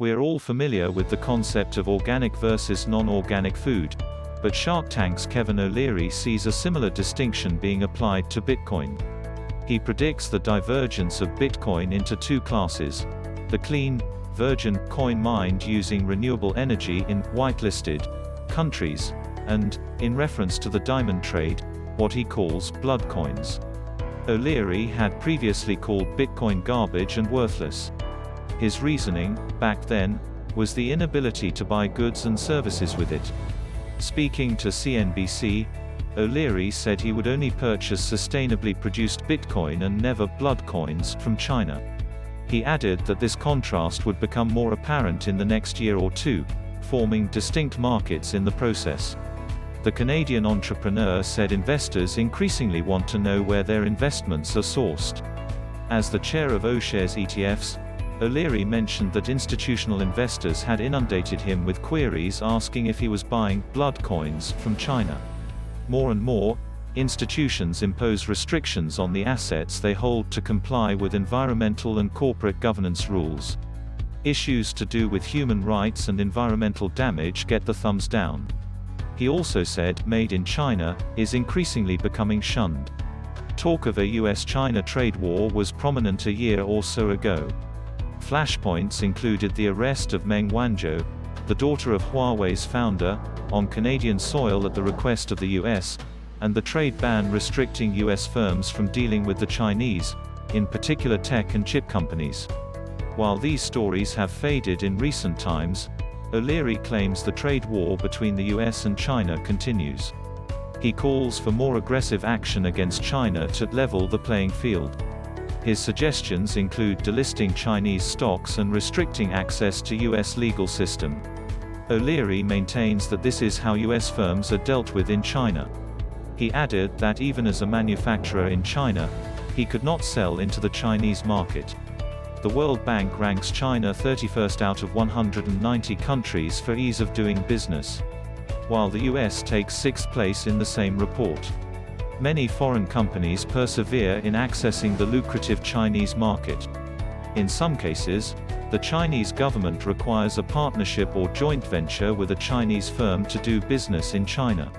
We are all familiar with the concept of organic versus non-organic food, but Shark Tank's Kevin O'Leary sees a similar distinction being applied to Bitcoin. He predicts the divergence of Bitcoin into two classes: the clean, virgin coin mined using renewable energy in whitelisted countries, and, in reference to the diamond trade, what he calls blood coins. O'Leary had previously called Bitcoin garbage and worthless. His reasoning, back then, was the inability to buy goods and services with it. Speaking to CNBC, O'Leary said he would only purchase sustainably produced Bitcoin and never blood coins from China. He added that this contrast would become more apparent in the next year or two, forming distinct markets in the process. The Canadian entrepreneur said investors increasingly want to know where their investments are sourced. As the chair of O'Shares ETFs, O'Leary mentioned that institutional investors had inundated him with queries asking if he was buying blood coins from China. More and more, institutions impose restrictions on the assets they hold to comply with environmental and corporate governance rules. Issues to do with human rights and environmental damage get the thumbs down. He also said "Made in China" is increasingly becoming shunned. Talk of a US-China trade war was prominent a year or so ago. Flashpoints included the arrest of Meng Wanzhou, the daughter of Huawei's founder, on Canadian soil at the request of the US, and the trade ban restricting US firms from dealing with the Chinese, in particular tech and chip companies. While these stories have faded in recent times, O'Leary claims the trade war between the US and China continues. He calls for more aggressive action against China to level the playing field. His suggestions include delisting Chinese stocks and restricting access to US legal system. O'Leary maintains that this is how US firms are dealt with in China. He added that even as a manufacturer in China, he could not sell into the Chinese market. The World Bank ranks China 31st out of 190 countries for ease of doing business, while the US takes 6th place in the same report. Many foreign companies persevere in accessing the lucrative Chinese market. In some cases, the Chinese government requires a partnership or joint venture with a Chinese firm to do business in China.